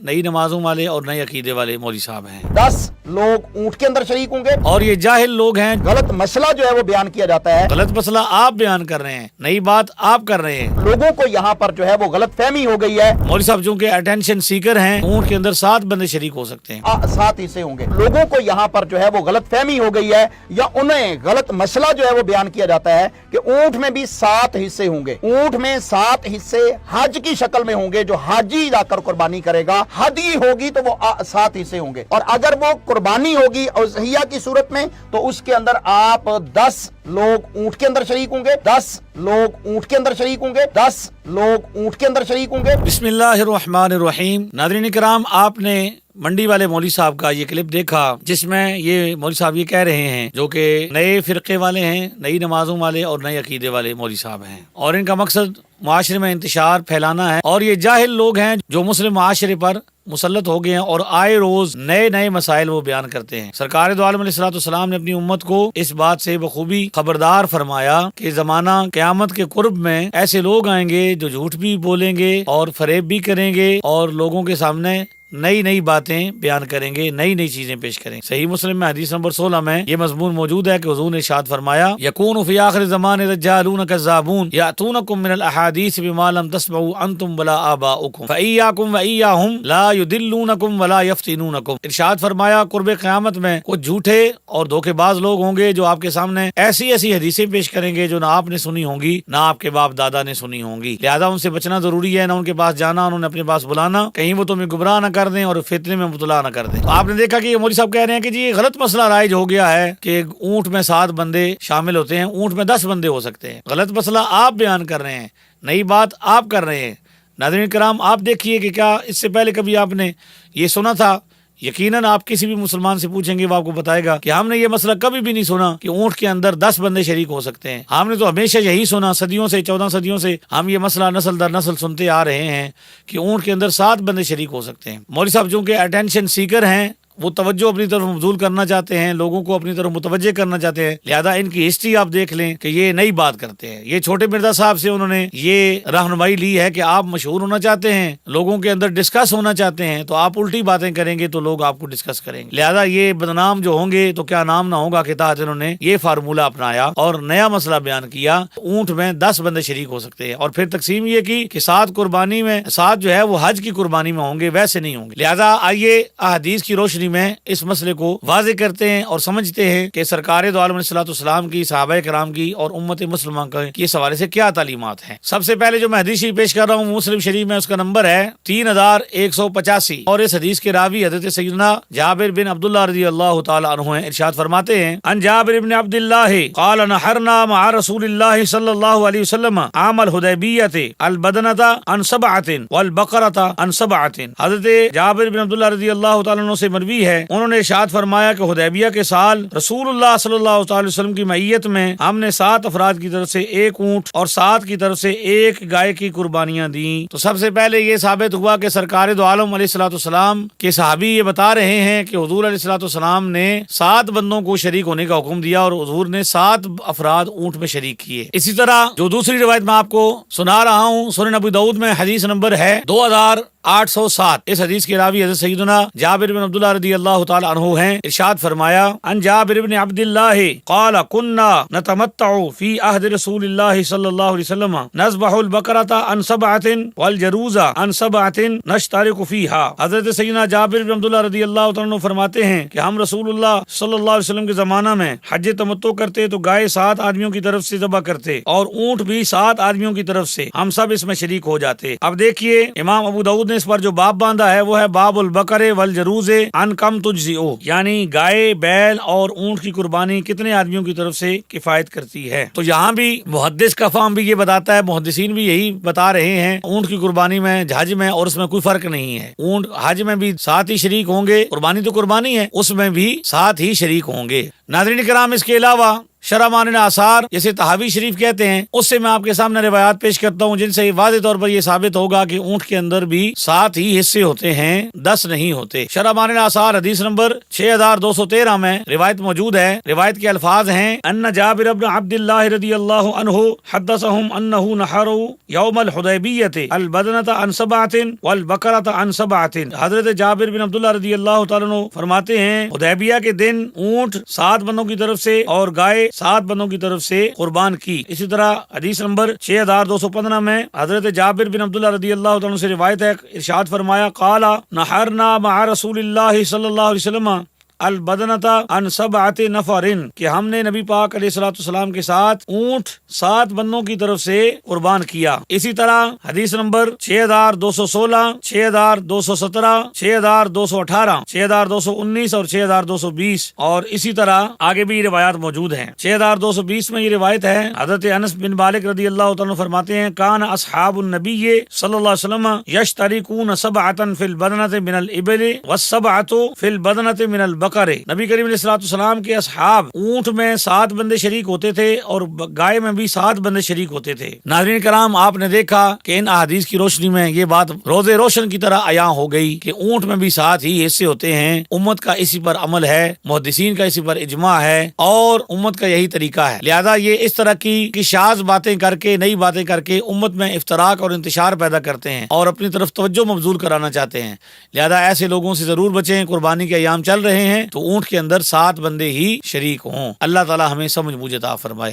नई नमाजों वाले और नए अकीदे वाले मौलवी साहब हैं। 10 लोग ऊंट के अंदर शरीक होंगे और ये जाहिल लोग हैं। गलत मसला जो है वो बयान किया जाता है, गलत मसला आप बयान कर रहे हैं, नई बात आप कर रहे हैं। लोगों को यहाँ पर जो है वो गलत फहमी हो गई है। मौलवी साहब चूंकि अटेंशन सीकर हैं, ऊंट के अंदर 7 बंदे शरीक हो सकते हैं। 7 हिस्से होंगे। लोगों को यहाँ पर जो है वो गलत फहमी हो गई है, या उन्हें गलत मसला जो है वो बयान किया जाता है कि ऊंट में भी 7 हिस्से होंगे। ऊंट में 7 हिस्से हज की शक्ल में होंगे, जो हाजी जाकर कुर्बानी करेगा, हदी होगी तो वो 7 हिस्से होंगे। और अगर वो कुर्बानी होगी उज़हिया की सूरत में, तो उसके अंदर आप 10 लोग ऊंट के अंदर शरीक होंगे, 10 लोग ऊंट के अंदर शरीक होंगे, 10 लोग ऊंट के अंदर शरीक होंगे। बिस्मिल्लाहिर्रहमानिर्रहीम। नाज़रीन किराम, आपने मंडी वाले मौलवी साहब का ये क्लिप देखा जिसमें ये मौलवी साहब ये कह रहे हैं, जो कि नए फिरके वाले हैं, नई नमाजों वाले और नए अकीदे वाले मौलवी साहब हैं, और इनका मकसद मुआशरे में इंतशार फैलाना है। और ये जाहिल लोग हैं जो मुस्लिम मुआशरे पर मुसल्लत हो गए हैं और आए रोज नए नए मसाइल वो बयान करते हैं। सरकार दो आलम अलैहिस्सलाम ने अपनी उम्मत को इस बात से बखूबी खबरदार फरमाया कि जमाना क़यामत के कुर्ब में ऐसे लोग आएंगे जो झूठ भी बोलेंगे और फरेब भी करेंगे और लोगों के सामने नई नई बातें बयान करेंगे, नई नई चीजें पेश करेंगे। सही मुस्लिम में हदीस नंबर 16 में ये मजमून मौजूद है कि हुजूर ने इरशाद फरमाया, यकूनु फी आखिर ज़माने दज्जालून कज़्ज़ाबून यातूनकुम मिनल अहादीस बिमा लम तस्मऊ अंतुम वला आबाउकुम फइय्याकुम व इय्याहुम ला युदिल्लूनकुम वला यफ्तिनूनकुम। इरशाद फरमाया, कुर्ब क़यामत में कुछ झूठे और धोखेबाज लोग होंगे जो आपके सामने ऐसी ऐसी हदीसें पेश करेंगे जो ना आपने सुनी होंगी ना आपके बाप दादा ने सुनी होंगी। लिहाजा उनसे बचना जरूरी है, ना उनके पास जाना, उन्होंने अपने पास बुलाना, कहीं वो तुम्हें गुमराह न कर दें और फितने में मुबतला न कर दें। तो आपने देखा कि मौलवी साहब कह रहे हैं कि जी ये गलत मसला राइज हो गया है कि ऊंट में 7 बंदे शामिल होते हैं, ऊंट में 10 बंदे हो सकते हैं। गलत मसला आप बयान कर रहे हैं, नई बात आप कर रहे हैं। नाज़रीन किराम, आप देखिए कि क्या इससे पहले कभी आपने ये सुना था? यकीनन आप किसी भी मुसलमान से पूछेंगे वो आपको बताएगा कि हमने ये मसला कभी भी नहीं सुना कि ऊंट के अंदर 10 बंदे शरीक हो सकते हैं। हमने तो हमेशा यही सुना, सदियों से, 14 सदियों से हम ये मसला नस्ल दर नस्ल सुनते आ रहे हैं कि ऊंट के अंदर 7 बंदे शरीक हो सकते हैं। मौलवी साहब जो कि अटेंशन सीकर हैं, वो तवज्जो अपनी तरफ मबजूल करना चाहते हैं, लोगों को अपनी तरफ मुतवज्जे करना चाहते हैं। लिहाजा इनकी हिस्ट्री आप देख लें कि ये नई बात करते हैं। ये छोटे मिर्जा साहब से उन्होंने ये रहनुमाई ली है कि आप मशहूर होना चाहते हैं, लोगों के अंदर डिस्कस होना चाहते हैं, तो आप उल्टी बातें करेंगे तो लोग आपको डिस्कस करेंगे। लिहाजा ये बदनाम जो होंगे तो क्या नाम ना होगा के तहत इन्होंने ये फार्मूला अपनाया और नया मसला बयान किया, ऊंट में 10 बंदे शरीक हो सकते हैं। और फिर तकसीम ये की कि 7 कुर्बानी में 7 जो है वो हज की कुर्बानी में होंगे, वैसे नहीं होंगे। लिहाजा आइए अहदीस की रोशनी में इस मसले को वाज़ेह करते हैं और समझते हैं कि सरकार दो आलम अलैहिस्सलाम की, सहाबाए किराम की और उम्मत मुस्लिमा की इस हवाले से क्या तालीमात हैं। सबसे पहले जो मैं हदीस शरीफ पेश कर रहा हूँ मुस्लिम शरीफ में, उसका नंबर है 3185 और इस हदीस के रावी हज़रत सय्यदना जाबिर बिन अब्दुल्लाह रज़ियल्लाहु तआला अन्हु हैं। इरशाद फरमाते हैं, अन जाबिर बिन अब्दुल्लाह क़ाल नहरना मअ रसूलिल्लाह सल्लल्लाहु अलैहि वसल्लम आमल हुदैबिय्यति अल बदनता अन सबअतिन वल बकरता अन सबअतिन। हज़रत जाबिर बिन अब्दुल्लाह रज़ियल्लाहु तआला अन्हु से मरवी है, उन्होंने इरशाद फरमाया कि हुदैबिया के साल रसूलुल्लाह सल्लल्लाहु अलैहि वसल्लम की मैयत में हमने 7 अफराद की तरफ से 1 ऊंट और 7 की तरफ से 1 गाय की कुर्बानियां दी। तो सबसे पहले ये साबित हुआ कि सरकार दो आलम अलैहिस्सलाम के सहाबी ये बता रहे हैं कि हुजूर अलैहिस्सलाम ने 7 बंदों को शरीक होने का हुक्म दिया और हुजूर ने 7 अफराद ऊंट में शरीक किए। इसी तरह जो दूसरी रिवायत मैं आपको सुना रहा हूँ, सुनन अबू दाऊद में हदीस नंबर है 2807। इस हदीस के रावी हज़रत सय्यदना जाबिर बिन अब्दुल्लाह रज़ियल्लाहु तआला अन्हु हैं। इरशाद फरमाया, अन जाबिर बिन अब्दुल्लाह क़ाल कुन्ना नतमत्तउ फी अहद रसूलिल्लाह सल्लल्लाहु अलैहि वसल्लम नज़बहुल बकरता अन सबअतिन वल जरूज़ा अन सबअतिन नश्तरिकु फीहा। हज़रत सय्यदना जाबिर बिन अब्दुल्लाह रज़ियल्लाहु तआला अन्हु फरमाते हैं कि हम रसूलुल्लाह सल्लल्लाहु अलैहि वसल्लम के ज़माना में हज तमत्तु करते तो गाय 7 आदमियों की तरफ से ज़बह करते और ऊंट भी 7 आदमियों की तरफ से, हम सब इसमें शरीक हो जाते। अब देखिए इमाम अबू दाऊद ने इस पर जो बाब बांधा है वो है बाबुल बकरे वल जरूज़े अन कम तुज्ज़िउ, यानी गाय, बैल और ऊंट की कुर्बानी कितने आदमियों की तरफ से किफायत करती है। तो यहाँ भी मुहद्दिस का फाहम भी ये बताता है, मुहद्दिसीन भी यही बता रहे हैं, ऊंट की कुर्बानी में, हज में और उसमें कोई फर्क नहीं है। ऊंट हज में भी 7 ही शरीक होंगे, कुर्बानी तो कुर्बानी है, उसमें भी 7 ही शरीक होंगे। नाज़रीन किराम, इसके अलावा शरमान आसार जिसे तहावी शरीफ कहते हैं, उससे मैं आपके सामने रिवायात पेश करता हूँ जिनसे वाज़ेह तौर पर यह साबित होगा कि ऊँट के अंदर भी 7 ही हिस्से होते हैं, 10 नहीं होते। शरमान आसार हदीस नंबर 6213 में रिवायत मौजूद है। रिवायत के अल्फाज हैं, अन्ना जाबिर इब्न अब्दुल्लाह रदियल्लाहु अन्हु हद्दसहुम अन्नहु नहरु यौमल हुदैबिय्यति अल बदनता अन सबअतिन वल बकरता अन सबअतिन। हजरत जाबिर बिन अब्दुल्लाह रदियल्लाहु तआला अन्हु फरमाते हैं, हुदैबिया के दिन ऊंट 7 बंदों की तरफ से और गाय 7 बंदों की तरफ से कुर्बान की। इसी तरह हदीस नंबर 6215 में हजरत जाबिर बिन अब्दुल्लाह रदियल्लाहु तआला से रिवायत है, इरशाद फरमाया, काला नहरना मअ रसूलिल्लाह सल्लल्लाहु अलैहि वसल्लम अल बदनता अन सबअति नफरिन, कि हमने नबी पाक अलैहिस्सलाम के साथ ऊंट 7 बंदों की तरफ से कुर्बान किया। इसी तरह हदीस नंबर 6216, 6217, 6218, 6219 और 6220 और इसी तरह आगे भी रिवायात मौजूद हैं। 6220 में ये रिवायत है, हजरत अनस बिन मालिक रदियल्लाहु तआला फरमाते हैं, कान अस्हाबुन नबी सल्लल्लाहु अलैहि वसल्लम यश्तरिकून सबअतन फिल बदनति मिनल इबली वस्सबअतु फिल बदनति मिनल बकरे। नबी करीम अलैहिस्सलाम के असहाब ऊंट में 7 बंदे शरीक होते थे और गाय में भी 7 बंदे शरीक होते थे। नाज़रीन कराम, आपने देखा कि इन अहादीस की रोशनी में ये बात रोज़े रोशन की तरह अयां हो गई कि ऊंट में भी 7 ही हिस्से होते हैं। उम्मत का इसी पर अमल है, मुहद्दिसीन का इसी पर इजमा है और उम्मत का यही तरीका है। लिहाजा ये इस तरह की शाज़ बातें करके, नई बातें करके उम्मत में इफ्तराक और इंतशार पैदा करते हैं और अपनी तरफ तवज्जो मबजूल कराना चाहते हैं। लिहाजा ऐसे लोगों से जरूर बचें। कुर्बानी के अयाम चल रहे हैं तो ऊंट के अंदर 7 बंदे ही शरीक हों। अल्लाह ताला हमें समझ बूझ अता फरमाए।